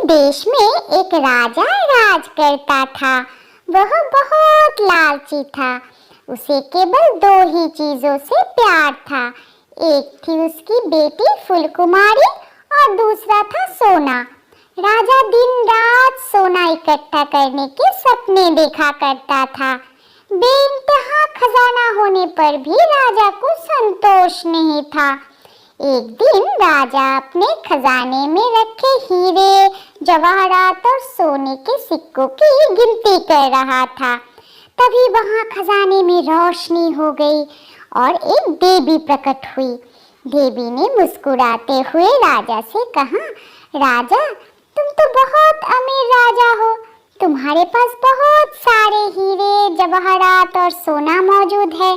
देश में एक राजा राज करता था। वह बहुत लालची था। उसे केवल दो ही चीजों से प्यार था। एक थी उसकी बेटी फूलकुमारी और दूसरा था सोना। राजा दिन रात सोना इकट्ठा करने के सपने देखा करता था। बेइंतहा खजाना होने पर भी राजा को संतोष नहीं था। एक दिन राजा अपने खजाने में रखे हीरे, जवाहरात और सोने के सिक्कों की गिनती कर रहा था। तभी वहां खजाने में रोशनी हो गई और एक देवी प्रकट हुई। देवी ने मुस्कुराते हुए राजा से कहा, राजा, तुम तो बहुत अमीर राजा हो। तुम्हारे पास बहुत सारे हीरे, जवाहरात और सोना मौजूद है।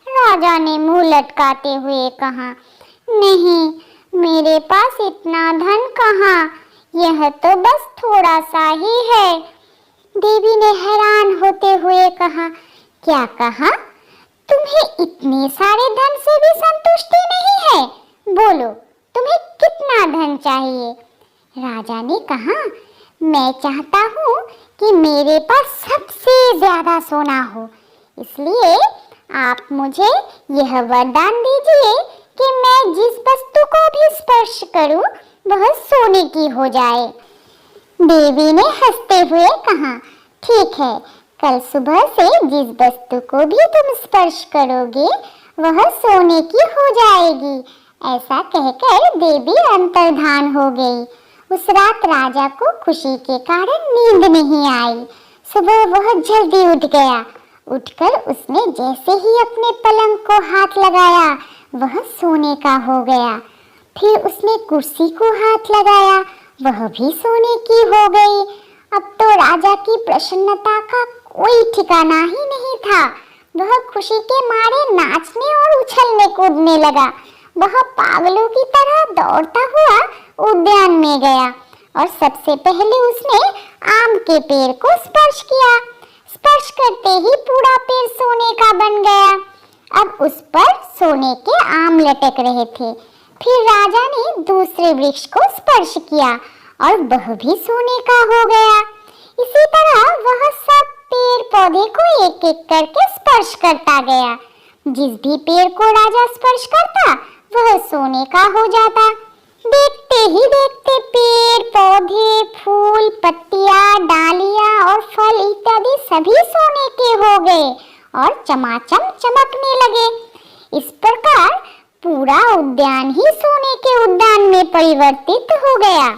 राजा ने मुंह लटकाते हुए कहा, नहीं, मेरे पास इतना धन कहाँ, यह तो बस थोड़ा सा ही है। देवी ने हैरान होते हुए कहा, क्या कहा? तुम्हें इतने सारे धन से भी संतुष्टि नहीं है? बोलो, तुम्हें कितना धन चाहिए? राजा ने कहा, मैं चाहता हूँ कि मेरे पास सबसे ज्यादा सोना हो, इसलिए आप मुझे यह वरदान दीजिए कि मैं जिस वस्तु को भी स्पर्श करूं वह सोने की हो जाए। देवी ने हंसते हुए कहा, ठीक है, कल सुबह से जिस वस्तु को भी तुम स्पर्श करोगे वह सोने की हो जाएगी। ऐसा कहकर देवी अंतर्धान हो गई। उस रात राजा को खुशी के कारण नींद नहीं आई। सुबह वह जल्दी उठ गया। उठकर उसने जैसे ही अपने पलंग को हाथ लगाया वह सोने का हो गया। फिर उसने कुर्सी को हाथ लगाया, वह भी सोने की हो गई। अब तो राजा की प्रसन्नता का कोई ठिकाना ही नहीं था। वह खुशी के मारे नाचने और उछलने कूदने लगा। वह पागलों की तरह दौड़ता हुआ उद्यान में गया और सबसे पहले उसने आम के पेड़ को स्पर्श किया। स्पर्श करते ही पूरा पेड़ सोने का बन गया। अब उस पर सोने के आम लटक रहे थे। फिर राजा ने दूसरे वृक्ष को स्पर्श किया और वह भी सोने का हो गया। इसी तरह वह सब पेड़ पौधे को एक एक करके स्पर्श करता गया। जिस भी पेड़ को राजा स्पर्श करता वह सोने का हो जाता। देखते ही देखते पेड़ पौधे, फूल, पत्तियां, डालियां और फल इत्यादि सभी सोने के हो गए और चमाचम चमकने लगे। इस प्रकार पूरा उद्यान ही सोने के उद्यान में परिवर्तित हो गया।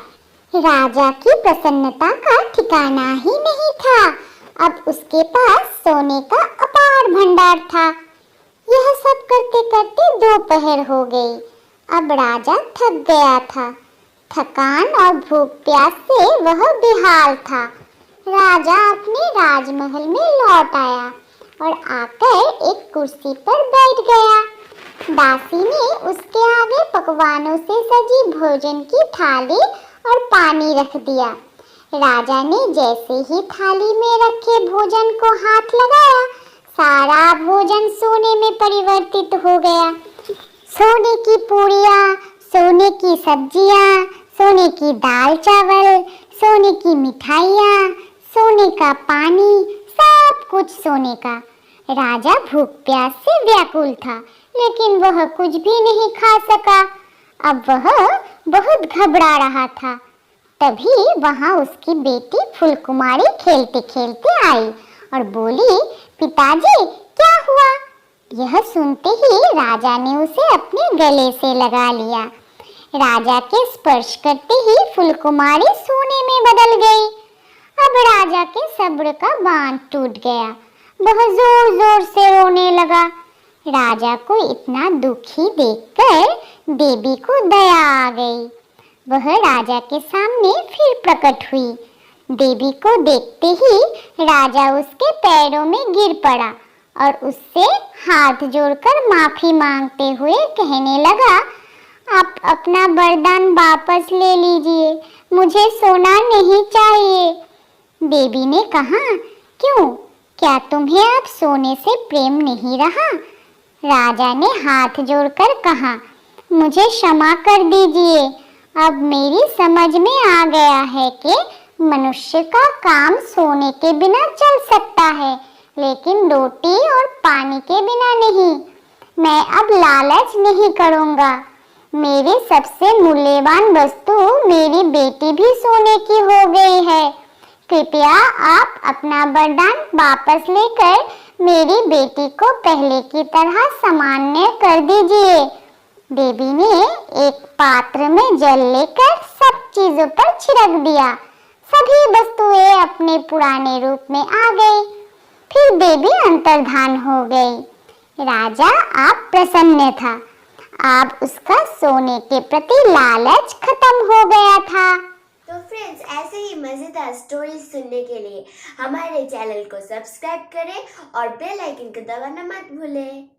राजा की प्रसन्नता का ठिकाना ही नहीं था। अब उसके पास सोने का अपार भंडार था। यह सब करते करते दोपहर हो गई। अब राजा थक गया था। थकान और भूख प्यास से वह बेहाल था। राजा अपने राजमहल में लौट आया और आकर एक कुर्सी पर बैठ गया। दासी ने उसके आगे पकवानों से सजी भोजन की थाली और पानी रख दिया। राजा ने जैसे ही थाली में रखे भोजन को हाथ लगाया, सारा भोजन सोने में परिवर्तित हो गया। सोने की पूरियां, सोने की सब्जियां, सोने की दाल चावल, सोने की मिठाइयाँ, सोने का पानी, सब कुछ सोने का। राजा भूख प्यास से व्याकुल था, लेकिन वह कुछ भी नहीं खा सका। अब वह बहुत घबरा रहा था। तभी वहां उसकी बेटी फूलकुमारी खेलते खेलते आई और बोली, पिताजी, क्या हुआ? यह सुनते ही राजा ने उसे अपने गले से लगा लिया। राजा के स्पर्श करते ही फूलकुमारी सोने में बदल गई। अब राजा के सब्र का बांध टूट गया। वह जोर जोर से रोने लगा। राजा को इतना दुखी देखकर देवी को दया आ गई। वह राजा के सामने फिर प्रकट हुई। देवी को देखते ही राजा उसके पैरों में गिर पड़ा और उससे हाथ जोड़कर माफी मांगते हुए कहने लगा, आप अपना वरदान वापस ले लीजिए, मुझे सोना नहीं चाहिए। देवी ने कहा, क्यों, क्या तुम्हें अब सोने से प्रेम नहीं रहा? राजा ने हाथ जोड़कर कहा, मुझे क्षमा कर दीजिए, अब मेरी समझ में आ गया है कि मनुष्य का काम सोने के बिना चल सकता है, लेकिन रोटी और पानी के बिना नहीं। मैं अब लालच नहीं करूँगा। मेरी सबसे मूल्यवान वस्तु मेरी बेटी भी सोने की हो गई है। कृपया आप अपना वरदान वापस लेकर मेरी बेटी को पहले की तरह सामान्य कर दीजिए। देवी ने एक पात्र में जल लेकर सब चीजों पर छिड़क दिया। सभी वस्तुएं अपने पुराने रूप में आ गई। फिर देवी अंतर्धान हो गई। राजा अब प्रसन्न था। अब उसका सोने के प्रति लालच खत्म हो गया था। तो फ्रेंड्स, ऐसे ही मजेदार स्टोरी सुनने के लिए हमारे चैनल को सब्सक्राइब करें और बेल आइकन को दबाना मत भूलें।